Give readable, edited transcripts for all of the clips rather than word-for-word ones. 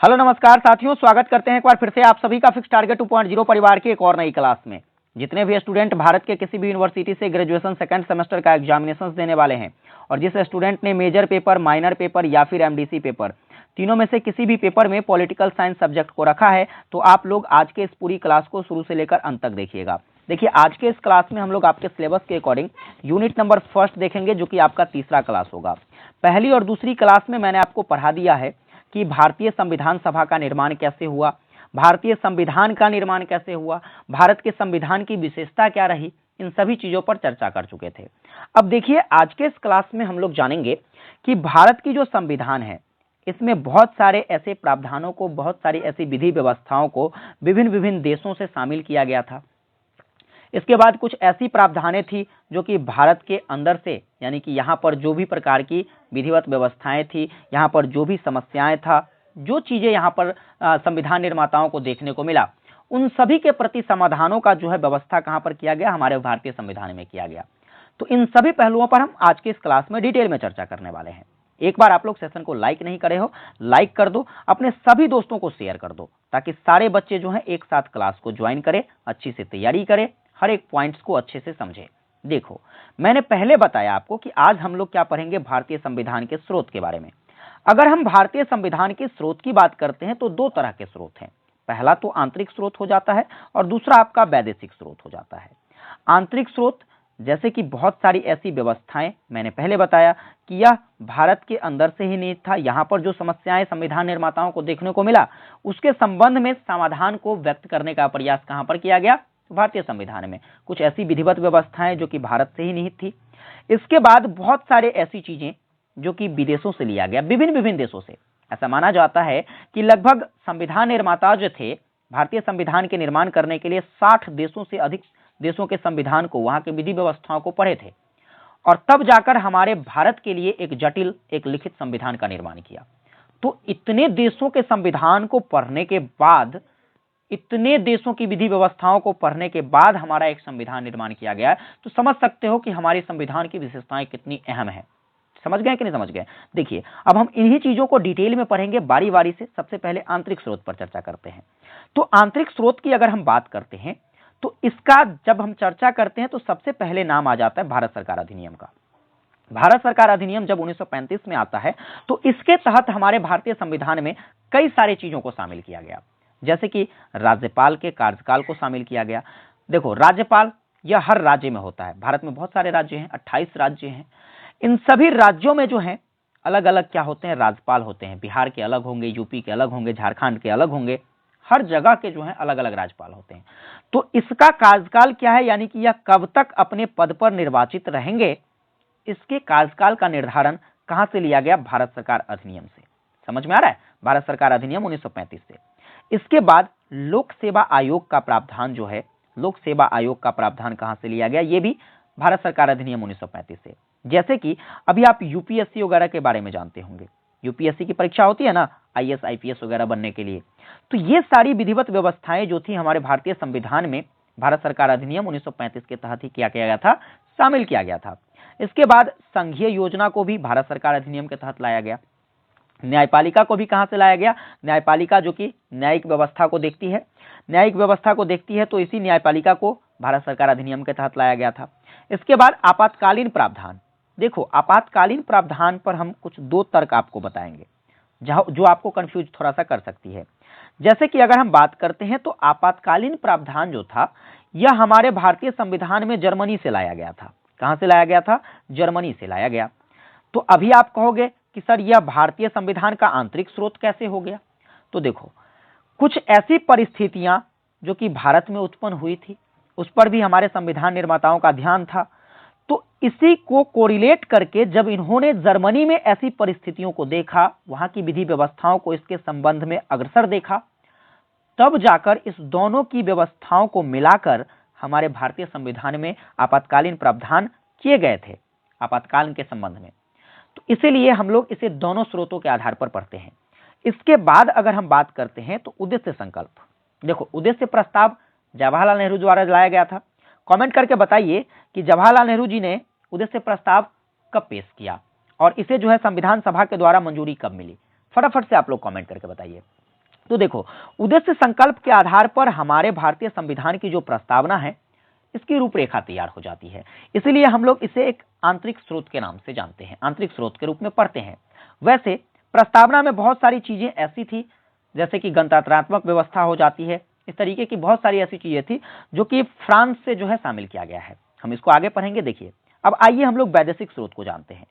Hello नमस्कार साथियों, स्वागत करते हैं एक बार फिर से आप सभी का फिक्स टारगेट 2.0 परिवार की एक और नई क्लास में। जितने भी स्टूडेंट भारत के किसी भी यूनिवर्सिटी से ग्रेजुएशन सेकंड सेमेस्टर का एग्जामिनेशन देने वाले हैं और जिस स्टूडेंट ने मेजर पेपर, माइनर पेपर या फिर एमडीसी पेपर, तीनों में से किसी भी पेपर में पॉलिटिकल साइंस सब्जेक्ट को रखा है, तो आप लोग आज के इस पूरी क्लास को शुरू से लेकर अंत तक देखिएगा। देखिए, आज के इस क्लास में हम लोग आपके सिलेबस के अकॉर्डिंग यूनिट नंबर फर्स्ट देखेंगे, जो कि आपका तीसरा क्लास होगा। पहली और दूसरी क्लास में मैंने आपको पढ़ा दिया है कि भारतीय संविधान सभा का निर्माण कैसे हुआ, भारतीय संविधान का निर्माण कैसे हुआ, भारत के संविधान की विशेषता क्या रही, इन सभी चीजों पर चर्चा कर चुके थे। अब देखिए, आज के इस क्लास में हम लोग जानेंगे कि भारत की जो संविधान है, इसमें बहुत सारे ऐसे प्रावधानों को, बहुत सारी ऐसी विधि व्यवस्थाओं को विभिन्न विभिन्न देशों से शामिल किया गया था। इसके बाद कुछ ऐसी प्रावधानें थी जो कि भारत के अंदर से, यानी कि यहाँ पर जो भी प्रकार की विधिवत व्यवस्थाएं थी, यहाँ पर जो भी समस्याएं था, जो चीजें यहाँ पर संविधान निर्माताओं को देखने को मिला, उन सभी के प्रति समाधानों का जो है व्यवस्था कहाँ पर किया गया, हमारे भारतीय संविधान में किया गया। तो इन सभी पहलुओं पर हम आज के इस क्लास में डिटेल में चर्चा करने वाले हैं। एक बार आप लोग सेशन को लाइक नहीं करे हो, लाइक कर दो, अपने सभी दोस्तों को शेयर कर दो, ताकि सारे बच्चे जो हैं एक साथ क्लास को ज्वाइन करें, अच्छी से तैयारी करें, हर एक पॉइंट्स को अच्छे से समझें। देखो, मैंने पहले बताया आपको कि आज हम लोग क्या पढ़ेंगे, भारतीय संविधान के स्रोत के बारे में। अगर हम भारतीय संविधान के स्रोत की बात करते हैं तो दो तरह के स्रोत हैं। पहला तो आंतरिक स्रोत हो जाता है और दूसरा आपका वैदेशिक स्रोत हो जाता है। आंतरिक स्रोत जैसे कि बहुत सारी ऐसी व्यवस्थाएं, मैंने पहले बताया कि यह भारत के अंदर से ही निहित था। यहां पर जो समस्याएं संविधान निर्माताओं को देखने को मिला, उसके संबंध में समाधान को व्यक्त करने का प्रयास कहां पर किया गया, भारतीय संविधान में। कुछ ऐसी विधिवत व्यवस्थाएं जो कि भारत से ही निहित थी। इसके बाद बहुत सारे ऐसी चीजें जो कि विदेशों से लिया गया, विभिन्न विभिन्न देशों से। ऐसा माना जाता है कि लगभग संविधान निर्माता जो थे, भारतीय संविधान के निर्माण करने के लिए 60 देशों से अधिक देशों के संविधान को, वहां के विधि व्यवस्थाओं को पढ़े थे और तब जाकर हमारे भारत के लिए एक जटिल, एक लिखित संविधान का निर्माण किया। तो इतने देशों के संविधान को पढ़ने के बाद, इतने देशों की विधि व्यवस्थाओं को पढ़ने के बाद हमारा एक संविधान निर्माण किया गया है। तो समझ सकते हो कि हमारे संविधान की विशेषताएं कितनी अहम है। समझ गए कि नहीं समझ गए? देखिए, अब हम इन्हीं चीजों को डिटेल में पढ़ेंगे बारी बारी से। सबसे पहले आंतरिक स्रोत पर चर्चा करते हैं। तो आंतरिक स्रोत की अगर हम बात करते हैं तो इसका जब हम चर्चा करते हैं तो सबसे पहले नाम आ जाता है भारत सरकार अधिनियम का। भारत सरकार अधिनियम जब 1935 में आता है तो इसके तहत हमारे भारतीय संविधान में कई सारी चीजों को शामिल किया गया, जैसे कि राज्यपाल के कार्यकाल को शामिल किया गया। देखो, राज्यपाल यह हर राज्य में होता है। भारत में बहुत सारे राज्य हैं, 28 राज्य हैं। इन सभी राज्यों में जो है अलग अलग क्या होते हैं, राज्यपाल होते हैं। बिहार के अलग होंगे, यूपी के अलग होंगे, झारखंड के अलग होंगे। हर जगह के जो है अलग अलग राज्यपाल होते हैं। तो इसका कार्यकाल क्या है, यानी कि यह कब तक अपने पद पर निर्वाचित रहेंगे, इसके कार्यकाल का निर्धारण कहां से लिया गया, भारत सरकार अधिनियम से। समझ में आ रहा है? भारत सरकार अधिनियम 1935 से। इसके बाद लोक सेवा आयोग का प्रावधान जो है, लोक सेवा आयोग का प्रावधान कहां से लिया गया, यह भी भारत सरकार अधिनियम 1935 से। जैसे कि अभी आप यूपीएससी वगैरह के बारे में जानते होंगे, यूपीएससी की परीक्षा होती है ना, आईएएस आईपीएस वगैरह बनने के लिए। तो ये सारी विधिवत व्यवस्थाएं जो थी हमारे भारतीय संविधान में, भारत सरकार अधिनियम 1935 के तहत ही क्या किया गया था, शामिल किया गया था। इसके बाद संघीय योजना को भी भारत सरकार अधिनियम के तहत लाया गया। न्यायपालिका को भी कहां से लाया गया, न्यायपालिका जो कि न्यायिक व्यवस्था को देखती है, न्यायिक व्यवस्था को देखती है, तो इसी न्यायपालिका को भारत सरकार अधिनियम के तहत लाया गया था। इसके बाद आपातकालीन प्रावधान। देखो, आपातकालीन प्रावधान पर हम कुछ दो तर्क आपको बताएंगे जो आपको कंफ्यूज थोड़ा सा कर सकती है। जैसे कि अगर हम बात करते हैं तो आपातकालीन प्रावधान जो था, यह हमारे भारतीय संविधान में जर्मनी से लाया गया था। कहां से लाया गया था, जर्मनी से लाया गया। तो अभी आप कहोगे कि सर यह भारतीय संविधान का आंतरिक स्रोत कैसे हो गया? तो देखो, कुछ ऐसी परिस्थितियां जो कि भारत में उत्पन्न हुई थी, उस पर भी हमारे संविधान निर्माताओं का ध्यान था। तो इसी को कोरिलेट करके जब इन्होंने जर्मनी में ऐसी परिस्थितियों को देखा, वहां की विधि व्यवस्थाओं को इसके संबंध में अग्रसर देखा, तब जाकर इस दोनों की व्यवस्थाओं को मिलाकर हमारे भारतीय संविधान में आपातकालीन प्रावधान किए गए थे आपातकाल के संबंध में। तो इसीलिए हम लोग इसे दोनों स्रोतों के आधार पर पढ़ते हैं। इसके बाद अगर हम बात करते हैं तो उद्देश्य संकल्प। देखो, उद्देश्य प्रस्ताव जवाहरलाल नेहरू द्वारा लाया गया था। कमेंट करके बताइए कि जवाहरलाल नेहरू जी ने उद्देश्य प्रस्ताव कब पेश किया और इसे जो है संविधान सभा के द्वारा मंजूरी कब मिली। फटाफट से आप लोग कमेंट करके बताइए। तो देखो, उद्देश्य संकल्प के आधार पर हमारे भारतीय संविधान की जो प्रस्तावना है, इसकी रूपरेखा तैयार हो जाती है। इसलिए हम लोग इसे एक आंतरिक स्रोत के नाम से जानते हैं, आंतरिक स्रोत के रूप में पढ़ते हैं। वैसे प्रस्तावना में बहुत सारी चीजें ऐसी थी, जैसे कि गणतंत्रात्मक व्यवस्था हो जाती है, इस तरीके की बहुत सारी ऐसी चीजें थी जो कि फ्रांस से जो है शामिल किया गया है। हम इसको आगे पढ़ेंगे। देखिए, अब आइए हम लोग वैदेशिक स्रोत को जानते हैं।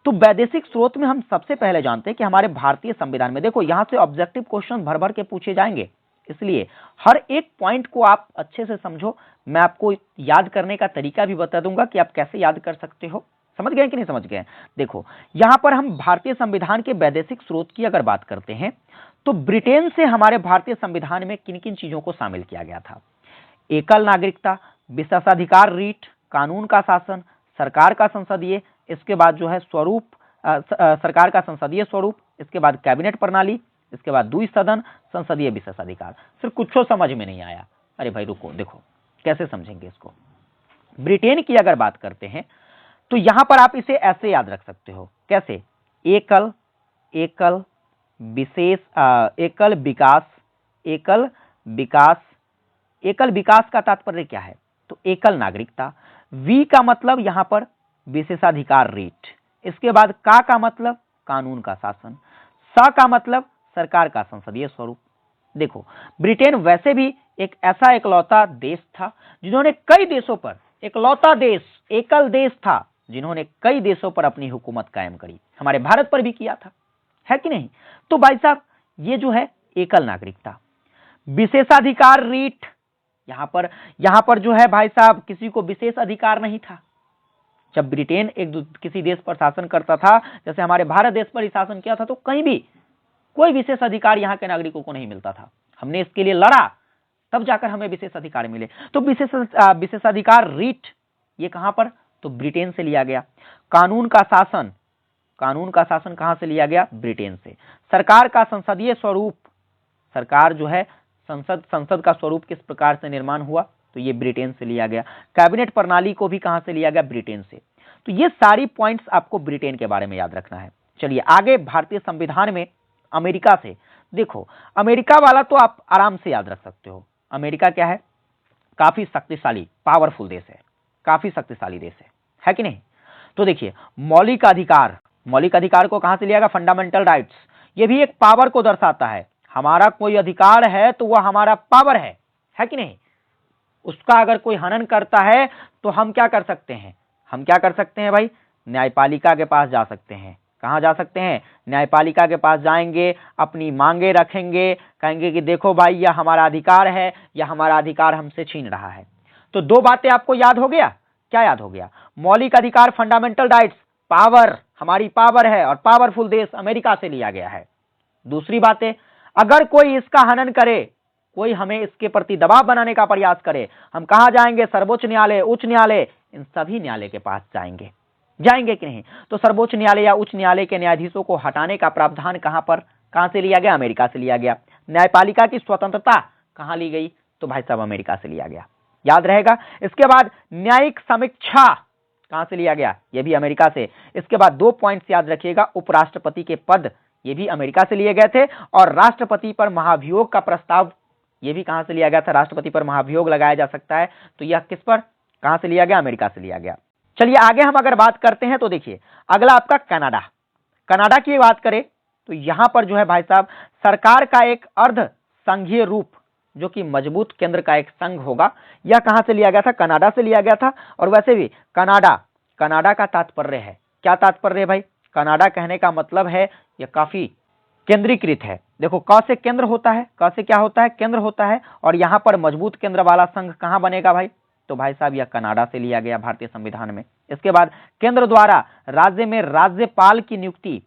तो वैदेशिक स्रोत में हम सबसे पहले जानते हैं कि हमारे भारतीय संविधान में, देखो यहां से ऑब्जेक्टिव क्वेश्चन भर भर के पूछे जाएंगे, इसलिए हर एक पॉइंट को आप अच्छे से समझो। मैं आपको याद करने का तरीका भी बता दूंगा कि आप कैसे याद कर सकते हो। समझ गए कि नहीं समझ गए? देखो, यहां पर हम भारतीय संविधान के वैदेशिक स्रोत की अगर बात करते हैं, तो ब्रिटेन से हमारे भारतीय संविधान में किन किन चीजों को शामिल किया गया था? एकल नागरिकता, विशेषाधिकार रीट, कानून का शासन, सरकार का संसदीय, इसके बाद जो है स्वरूप, सरकार का संसदीय स्वरूप, इसके बाद कैबिनेट प्रणाली, इसके बाद द्विसदन, संसदीय विशेषाधिकार। फिर कुछ समझ में नहीं आया? अरे भाई रुको, देखो कैसे समझेंगे इसको। ब्रिटेन की अगर बात करते हैं तो यहां पर आप इसे ऐसे याद रख सकते हो, कैसे? एकल, एकल विशेष, एकल विकास, एकल विकास। एकल विकास का तात्पर्य क्या है? तो एकल नागरिकता। वी का मतलब यहां पर विशेषाधिकार रीट, इसके बाद का मतलब कानून का शासन, स का मतलब सरकार का संसदीय स्वरूप। देखो, ब्रिटेन वैसे भी एक ऐसा एकलौता देश था जिन्होंने कई देशों पर, एकलौता देश, एकल देश था जिन्होंने कई देशों पर अपनी हुकूमत कायम करी। हमारे भारत पर भी किया था, है कि नहीं? तो भाई साहब, ये जो है एकल नागरिकता। विशेषाधिकार रीट, यहां पर जो है भाई साहब, किसी को विशेष अधिकार नहीं था। जब ब्रिटेन किसी देश पर शासन करता था, जैसे हमारे भारत देश पर ही शासन किया था, तो कहीं भी कोई विशेष अधिकार यहां के नागरिकों को नहीं मिलता था। हमने इसके लिए लड़ा, तब जाकर हमें विशेष अधिकार मिले। तो विशेषाधिकार रीट ये कहां पर? तो ब्रिटेन से लिया गया। कानून का शासन, कानून का शासन कहां से लिया गया? ब्रिटेन से। सरकार का संसदीय स्वरूप, सरकार जो है संसद का स्वरूप किस प्रकार से निर्माण हुआ? तो ये ब्रिटेन से लिया गया। कैबिनेट प्रणाली को भी कहां से लिया गया? ब्रिटेन से। तो ये सारी पॉइंट्स आपको ब्रिटेन के बारे में याद रखना है। चलिए आगे, भारतीय संविधान में अमेरिका से। देखो, अमेरिका वाला तो आप आराम से याद रख सकते हो। अमेरिका क्या है? काफी शक्तिशाली, पावरफुल देश है, काफी शक्तिशाली देश है कि नहीं? तो देखिए, मौलिक अधिकार, मौलिक अधिकार को कहां से लिया गया? Fundamental rights. ये भी एक पावर को दर्शाता है। हमारा कोई अधिकार है तो वह हमारा पावर है कि नहीं? उसका अगर कोई हनन करता है तो हम क्या कर सकते हैं? हम क्या कर सकते हैं भाई? न्यायपालिका के पास जा सकते हैं। कहां जा सकते हैं? न्यायपालिका के पास जाएंगे, अपनी मांगे रखेंगे, कहेंगे कि देखो भाई, यह हमारा अधिकार है, यह हमारा अधिकार हमसे छीन रहा है। तो दो बातें आपको याद हो गया। क्या याद हो गया? मौलिक अधिकार, फंडामेंटल राइट्स, पावर, हमारी पावर है, और पावरफुल देश अमेरिका से लिया गया है। दूसरी बातें, अगर कोई इसका हनन करे, कोई हमें इसके प्रति दबाव बनाने का प्रयास करे, हम कहां जाएंगे? सर्वोच्च न्यायालय, उच्च न्यायालय, इन सभी न्यायालय के पास जाएंगे कि नहीं? तो सर्वोच्च न्यायालय या उच्च न्यायालय के न्यायाधीशों को हटाने का प्रावधान कहां से लिया गया? अमेरिका से लिया गया। न्यायपालिका की स्वतंत्रता कहां ली गई? तो भाई साहब अमेरिका से लिया गया। याद रहेगा। इसके बाद न्यायिक समीक्षा कहां से लिया गया? यह भी अमेरिका से। इसके बाद दो पॉइंट्स याद रखिएगा, उपराष्ट्रपति के पद, ये भी अमेरिका से लिए गए थे, और राष्ट्रपति पर महाभियोग का प्रस्ताव, ये भी कहां से लिया गया था? राष्ट्रपति पर महाभियोग लगाया जा सकता है, तो यह किस पर, कहां से लिया गया? अमेरिका से लिया गया। चलिए आगे हम अगर बात करते हैं तो देखिए, अगला आपका कनाडा। कनाडा की बात करें तो यहां पर जो है भाई साहब, सरकार का एक अर्ध संघीय रूप, जो कि मजबूत केंद्र का एक संघ होगा, यह कहां से लिया गया था? कनाडा से लिया गया था। और वैसे भी कनाडा का तात्पर्य है, क्या तात्पर्य है भाई? कनाडा कहने का मतलब है यह काफी केंद्रीकृत है। देखो, क से केंद्र होता है, क से क्या होता है? केंद्र होता है। और यहां पर मजबूत केंद्र वाला संघ कहां बनेगा भाई? तो भाई साहब यह कनाडा से लिया गया भारतीय संविधान में। इसके बाद केंद्र द्वारा राज्य में राज्यपाल की नियुक्ति,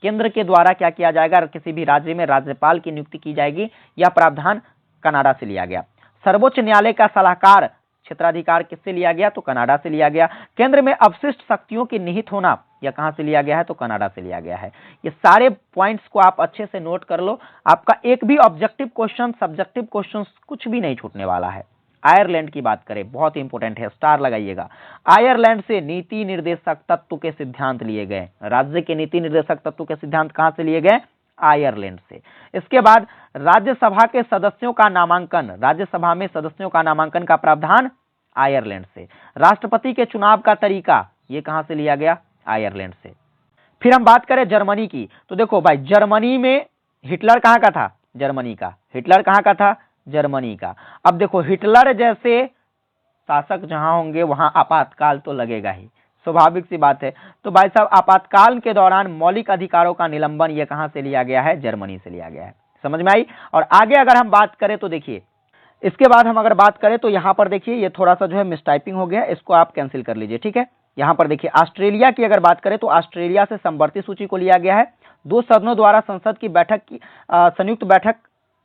केंद्र के द्वारा क्या किया जाएगा? किसी भी राज्य में राज्यपाल की नियुक्ति की जाएगी, यह प्रावधान कनाडा से लिया गया। सर्वोच्च न्यायालय का सलाहकार क्षेत्राधिकार किससे लिया गया? तो कनाडा से लिया गया। केंद्र में अवशिष्ट शक्तियों की निहित होना, यह कहां से लिया गया है? तो कनाडा से लिया गया है। ये सारे पॉइंट्स को आप अच्छे से नोट कर लो, आपका एक भी ऑब्जेक्टिव क्वेश्चन, सब्जेक्टिव क्वेश्चन कुछ भी नहीं छूटने वाला है। आयरलैंड की बात करें, बहुत इंपॉर्टेंट है, स्टार लगाइएगा। आयरलैंड से नीति निर्देशक तत्व के सिद्धांत लिए गए। राज्य के नीति निर्देशक तत्व के सिद्धांत कहां से लिए गए? आयरलैंड से। इसके बाद राज्यसभा के सदस्यों का नामांकन, राज्यसभा में सदस्यों का नामांकन का प्रावधान आयरलैंड से। राष्ट्रपति के चुनाव का तरीका, ये कहां से लिया गया? आयरलैंड से। फिर हम बात करें जर्मनी की, तो देखो भाई जर्मनी में हिटलर कहां का था? जर्मनी का। हिटलर कहां का था? जर्मनी का। अब देखो हिटलर जैसे शासक जहां होंगे वहां आपातकाल तो लगेगा ही, स्वाभाविक सी बात है। तो भाई साहब आपातकाल के दौरान मौलिक अधिकारों का निलंबन ये कहां से लिया गया है? जर्मनी से लिया गया है। समझ में आई? और आगे अगर हम बात करें तो देखिए, इसके बाद हम अगर बात करें तो यहां पर देखिए ये थोड़ा सा जो है मिसटाइपिंग हो गया, इसको आप कैंसिल कर लीजिए, ठीक है। यहां पर देखिए ऑस्ट्रेलिया की अगर बात करें तो ऑस्ट्रेलिया से समवर्ती सूची को लिया गया है। 2 सदनों द्वारा संसद की बैठक की संयुक्त बैठक,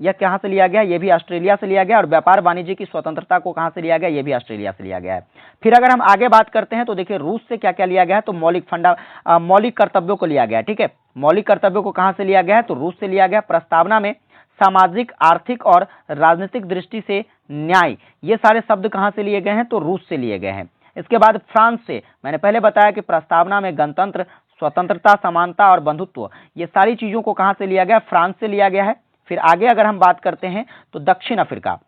यह कहां से लिया गया? यह भी ऑस्ट्रेलिया से लिया गया। और व्यापार वाणिज्य की स्वतंत्रता को कहां से लिया गया? यह भी ऑस्ट्रेलिया से लिया गया है। फिर अगर हम आगे बात करते हैं तो देखिए रूस से क्या क्या लिया गया है? तो मौलिक कर्तव्यों को लिया गया है, ठीक है। मौलिक कर्तव्यों को कहां से लिया गया है? तो रूस से लिया गया। प्रस्तावना में सामाजिक, आर्थिक और राजनीतिक दृष्टि से न्याय, ये सारे शब्द कहां से लिए गए हैं? तो रूस से लिए गए हैं। इसके बाद फ्रांस से, मैंने पहले बताया कि प्रस्तावना में गणतंत्र, स्वतंत्रता, समानता और बंधुत्व, ये सारी चीजों को कहां से लिया गया? फ्रांस से लिया गया है। फिर आगे अगर हम बात करते हैं तो दक्षिण अफ्रीका,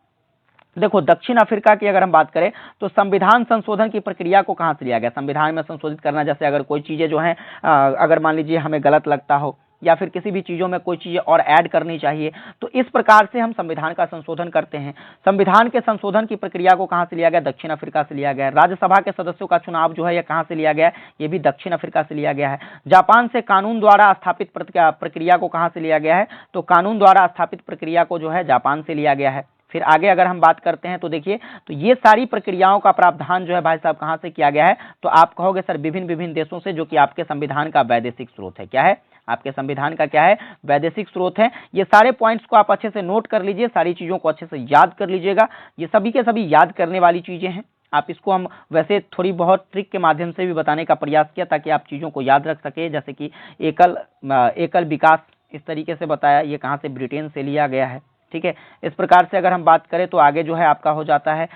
देखो दक्षिण अफ्रीका की अगर हम बात करें तो संविधान संशोधन की प्रक्रिया को कहां से लिया गया? संविधान में संशोधित करना, जैसे अगर कोई चीजें जो हैं अगर मान लीजिए हमें गलत लगता हो या फिर किसी भी चीजों में कोई चीजें और ऐड करनी चाहिए, तो इस प्रकार से हम संविधान का संशोधन करते हैं। संविधान के संशोधन की प्रक्रिया को कहां से लिया गया? दक्षिण अफ्रीका से लिया गया है। राज्यसभा के सदस्यों का चुनाव जो है यह कहां से लिया गया है? ये भी दक्षिण अफ्रीका से लिया गया है। जापान से कानून द्वारा स्थापित प्रक्रिया को कहां से लिया गया है? तो कानून द्वारा स्थापित प्रक्रिया को जो है जापान से लिया गया है। फिर आगे अगर हम बात करते हैं तो देखिए, तो ये सारी प्रक्रियाओं का प्रावधान जो है भाई साहब कहां से किया गया है? तो आप कहोगे सर विभिन्न विभिन्न देशों से, जो कि आपके संविधान का वैदेशिक स्रोत है। क्या है? आपके संविधान का क्या है? वैदेशिक स्रोत है। ये सारे पॉइंट्स को आप अच्छे से नोट कर लीजिए, सारी चीजों को अच्छे से याद कर लीजिएगा। ये सभी के सभी याद करने वाली चीजें हैं। आप इसको हम वैसे थोड़ी बहुत ट्रिक के माध्यम से भी बताने का प्रयास किया ताकि आप चीजों को याद रख सके, जैसे कि एकल विकास, इस तरीके से बताया, ये कहां से? ब्रिटेन से लिया गया है, ठीक है। इस प्रकार से अगर हम बात करें तो आगे जो है आपका हो जाता है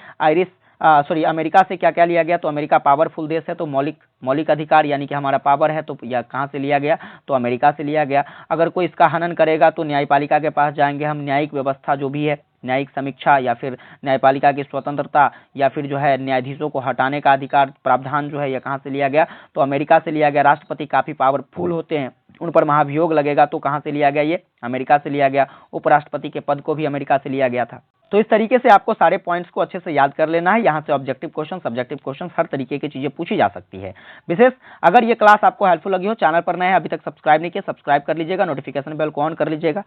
अमेरिका से क्या क्या लिया गया? तो अमेरिका पावरफुल देश है, तो मौलिक अधिकार यानी कि हमारा पावर है, तो यह कहां से लिया गया? तो अमेरिका से लिया गया। अगर कोई इसका हनन करेगा तो न्यायपालिका के पास जाएंगे हम। न्यायिक व्यवस्था जो भी है, न्यायिक समीक्षा या फिर न्यायपालिका की स्वतंत्रता या फिर जो है न्यायाधीशों को हटाने का अधिकार, प्रावधान जो है यह कहां से लिया गया? तो अमेरिका से लिया गया। राष्ट्रपति काफी पावरफुल होते हैं, उन पर महाभियोग लगेगा, तो कहां से लिया गया? ये अमेरिका से लिया गया। उपराष्ट्रपति के पद को भी अमेरिका से लिया गया था। तो इस तरीके से आपको सारे पॉइंट्स को अच्छे से याद कर लेना है। यहाँ से ऑब्जेक्टिव क्वेश्चन, सब्जेक्टिव क्वेश्चन, हर तरीके की चीजें पूछी जा सकती है। विशेष अगर ये क्लास आपको हेल्पफुल लगी हो, चैनल पर नए हैं, अभी तक सब्सक्राइब नहीं किया, सब्सक्राइब कर लीजिएगा, नोटिफिकेशन बेल को ऑन कर लीजिएगा।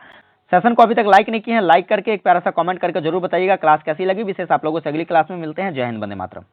सेशन को अभी तक लाइक नहीं किए हैं, लाइक करके एक प्यारा सा कमेंट करके जरूर बताइएगा क्लास कैसी लगी। विशेष आप लोगों से अगली क्लास में मिलते हैं। जय हिंद, वंदे मातरम।